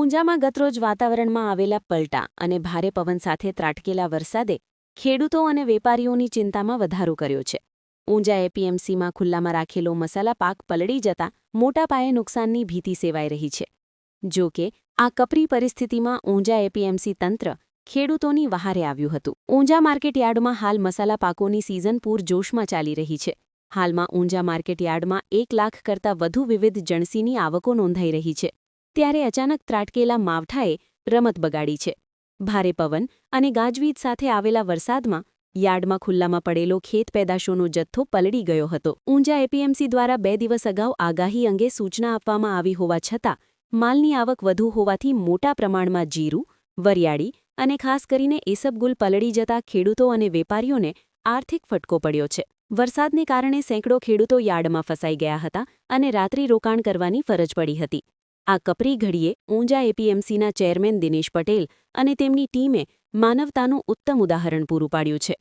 ઊંઝામાં ગતરોજ વાતાવરણમાં આવેલા પલટા અને ભારે પવન સાથે ત્રાટકેલા વરસાદે ખેડૂતો અને વેપારીઓની ચિંતામાં વધારો કર્યો છે. ઊંઝા એપીએમસીમાં ખુલ્લામાં રાખેલો મસાલા પાક પલળી જતા મોટા પાયે નુકસાનની ભીતિ સેવાઈ રહી છે. જો કે આ કપરી પરિસ્થિતિમાં ઊંઝા એપીએમસી તંત્ર ખેડૂતોની વહારે આવ્યું હતું. ઊંઝા માર્કેટયાર્ડમાં હાલ મસાલા પાકોની સિઝન પૂરજોશમાં ચાલી રહી છે. હાલમાં ઊંઝા માર્કેટયાર્ડમાં 1 લાખ કરતાં વધુ વિવિધ જણસીની આવકો નોંધાઈ રહી છે. ત્યારે અચાનક ત્રાટકેલા માવઠાએ રમત બગાડી છે. ભારે પવન અને ગાજવીજ સાથે આવેલા વરસાદમાં યાર્ડમાં ખુલ્લામાં પડેલો ખેત પેદાશોનો જથ્થો પલળી ગયો હતો. ઊંઝા એપીએમસી દ્વારા 2 દિવસ અગાઉ આગાહી અંગે સૂચના આપવામાં આવી હોવા છતાં માલની આવક વધુ હોવાથી મોટા પ્રમાણમાં જીરું, વરિયાળી અને ખાસ કરીને ઈસબગુલ પલળી જતા ખેડૂતો અને વેપારીઓને આર્થિક ફટકો પડ્યો છે. વરસાદને કારણે સેંકડો ખેડૂતો યાર્ડમાં ફસાઈ ગયા હતા અને રાત્રિ રોકાણ કરવાની ફરજ પડી હતી. આ કપરી ઘડીએ ઊંઝા એપીએમસીના ચેરમેન દિનેશ પટેલ અને તેમની ટીમે માનવતાનું ઉત્તમ ઉદાહરણ પૂરું પાડ્યું છે.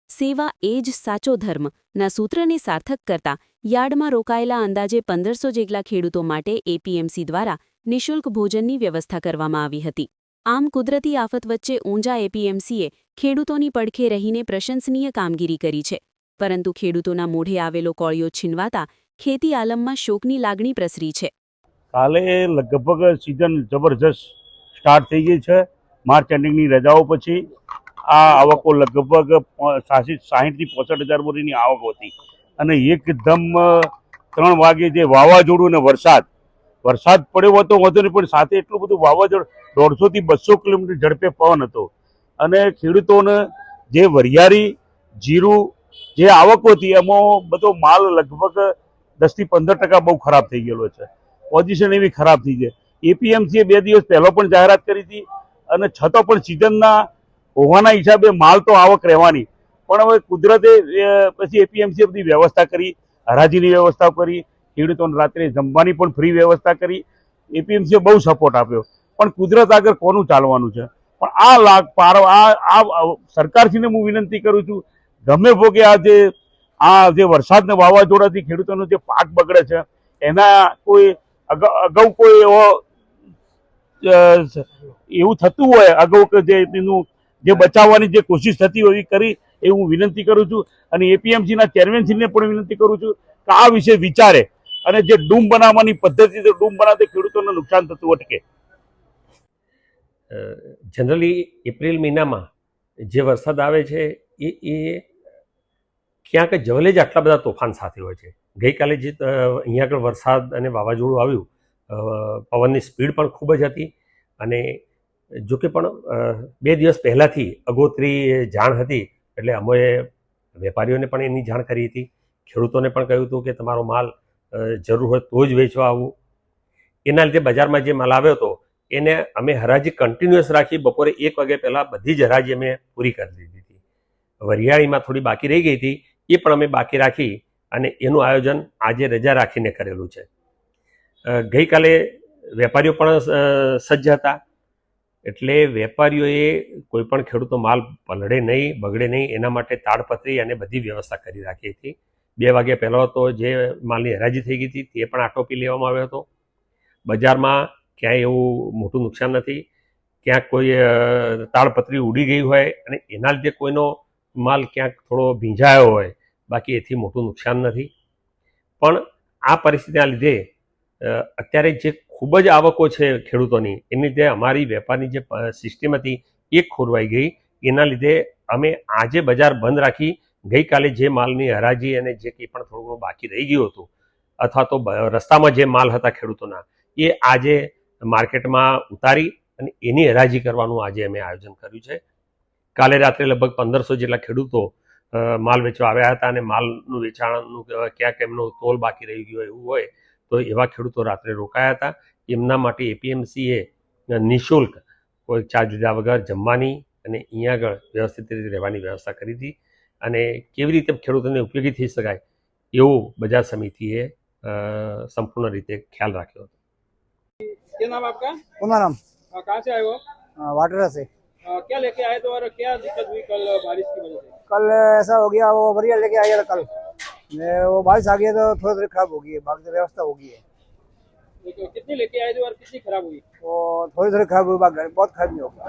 સેવા એ જ સાચો ધર્મ ના સૂત્રને સાર્થક કરતા યાર્ડમાં રોકાયેલા અંદાજે 1500 જેટલા ખેડૂતો માટે એપીએમસી દ્વારા નિઃશુલ્ક ભોજનની વ્યવસ્થા કરવામાં આવી હતી. આમ કુદરતી આફત વચ્ચે ઊંઝા એપીએમસીએ ખેડૂતોની પડખે રહીને પ્રશંસનીય કામગીરી કરી છે. પરંતુ ખેડૂતોના મોઢે આવેલો કોળિયો છીનવાતા ખેતી આલમમાં શોકની લાગણી પ્રસરી છે. કાલે લગભગ સિઝન જબરજસ્ત સ્ટાર્ટ થઈ ગઈ છે. માર્ચ એન્ડિંગની રજાઓ પછી આ આવકો લગભગ 60થી 65 હજાર બોરીની આવક હતી અને એકદમ 3 વાગે જે વાવાઝોડું અને વરસાદ પડ્યો હતો વધુ નહીં, પણ સાથે એટલું બધું વાવાઝોડું 150 થી 200 કિલોમીટર ઝડપે પવન હતો અને ખેડૂતોને જે વરિયાળી, જીરું જે આવકો હતી એમાં બધો માલ લગભગ 10 થી 15% બહુ ખરાબ થઈ ગયેલો છે. પોઝિશન એવી ખરાબ થઈ છે. એપીએમસીએ 2 દિવસ પહેલો પણ જાહેરાત કરી હતી અને છતાં પણ સિઝનના હોવાના હિસાબે માલ તો આવક રહેવાની, પણ હવે કુદરતે પછી એપીએમસીએ બધી વ્યવસ્થા કરી, હરાજીની વ્યવસ્થા કરી, ખેડૂતોને રાત્રે જમવાની પણ ફ્રી વ્યવસ્થા કરી. એપીએમસીએ બહુ સપોર્ટ આપ્યો, પણ કુદરત આગળ કોનું ચાલવાનું છે. પણ આ સરકારશ્રીને હું વિનંતી કરું છું, ગમે ભોગે આ જે વરસાદને વાવાઝોડાથી ખેડૂતોનો જે પાક બગડે છે એના કોઈ અગાઉ કોઈ એવું થતું હોય અગાઉ કે એનું જે બચાવવાની જે કોશિશ થતી હોય એવી કરી એ હું વિનંતી કરું છું. અને એપીએમસીના ચેરમેનશ્રીને પણ વિનંતી કરું છું કે આ વિશે વિચારે અને જે ડૂમ બનાવવાની પદ્ધતિ ડૂમ બનાવતી ખેડૂતોને નુકસાન થતું અટકે. જનરલી એપ્રિલ મહિનામાં જે વરસાદ આવે છે એ ક્યાંક જવલે જ આટલા બધા તોફાન સાથે હોય છે. ગઈકાલે જે અહીંયા આગળ વરસાદ અને વાવાઝોડું આવ્યું, પવનની સ્પીડ પણ ખૂબ જ હતી અને જોકે પણ 2 દિવસ પહેલાંથી અગોતરી જાણ હતી એટલે અમે વેપારીઓને પણ એની જાણ કરી હતી. ખેડૂતોને પણ કહ્યું હતું કે તમારો માલ જરૂર હોય તો જ વેચવા આવવું. એના લીધે બજારમાં જે માલ આવ્યો હતો એને અમે હરાજી કન્ટિન્યુઅસ રાખી. બપોરે 1 વાગ્યા પહેલાં બધી જ હરાજી અમે પૂરી કરી દીધી હતી. વરિયાળીમાં થોડી બાકી રહી ગઈ હતી, એ પણ અમે બાકી રાખી અને એનું આયોજન આજે રજા રાખીને કરેલું છે. ગઈકાલે વેપારીઓ પણ સજ્જ હતા એટલે વેપારીઓએ કોઈ પણ ખેડૂતો માલ પલળે નહીં, બગડે નહીં એના માટે તાડપત્રી અને બધી વ્યવસ્થા કરી રાખી હતી. 2 વાગ્યા પહેલાં તો જે માલની હરાજી થઈ ગઈ હતી તે પણ આટોપી લેવામાં આવ્યો હતો. બજારમાં ક્યાંય એવું મોટું નુકસાન નથી. ક્યાંક કોઈ તાડપત્રી ઉડી ગઈ હોય અને એના લીધે કોઈનો માલ ક્યાંક થોડો ભીંજાયો હોય, બાકી એથી મોટું નુકસાન નથી. પણ આ પરિસ્થિતિના લીધે અત્યારે જે ખૂબ જ આવકો છે ખેડૂતોની, એની લીધે અમારી વેપારની જે સિસ્ટમ હતી એ ખોરવાઈ ગઈ. એના લીધે અમે આજે બજાર બંધ રાખી. ગઈકાલે જે માલની હરાજી અને જે કંઈ પણ થોડું ઘણું બાકી રહી ગયું હતું અથવા તો રસ્તામાં જે માલ હતા ખેડૂતોના એ આજે માર્કેટમાં ઉતારી અને એની હરાજી કરવાનું આજે અમે આયોજન કર્યું છે. કાલે રાત્રે લગભગ 1500 જેટલા ખેડૂતો માલ વેચવા આવ્યા હતા અને માલનું વેચાણનું ક્યાંક એમનો તોલ બાકી રહી ગયો એવું હોય તો એવા ખેડૂતો રાત્રે રોકાયા હતા. એમના માટે એપીએમસીએ નિઃશુલ્ક કોઈ ચાર્જ લીધા વગર જમવાની અને અહીંયા આગળ વ્યવસ્થિત રીતે રહેવાની વ્યવસ્થા કરી હતી અને કેવી રીતે ખેડૂતોને ઉપયોગી થઈ શકાય એવું બજાર સમિતિએ संपूर्ण रीते ख्याल रखा। क्या नाम आपका? पुनाराम। कहाँ से आए हो? वाटरा से। क्या लेके आए तो और क्या दिक्कत हुई कल बारिश की वजह से? कल ऐसा हो गया, वो बढ़िया लेके आया था कल, वो बारिश आ गई तो थोड़ी खराब हो गई है, बाकी व्यवस्था हो गई है। तो कितनी लेके आए थे और कितनी खराब हुई? वो थोड़ी थोड़ी खराब हुई, बहुत खराब नहीं होगा।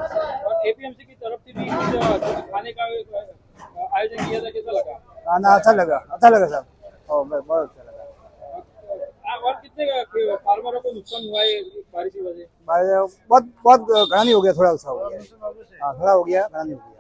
और एपीएमसी की तरफ से भी कुछ खाने का आयोजन किया था, कैसा लगा? खाना अच्छा लगा सर। बहुत अच्छा लगा। और कितने फार्मरों को नुकसान हुआ है बारिश की वजह से? बहुत बहुत घना नहीं हो गया, थोड़ा सा हो गया। हाँ, थोड़ा हो गया, घना नहीं हो गया।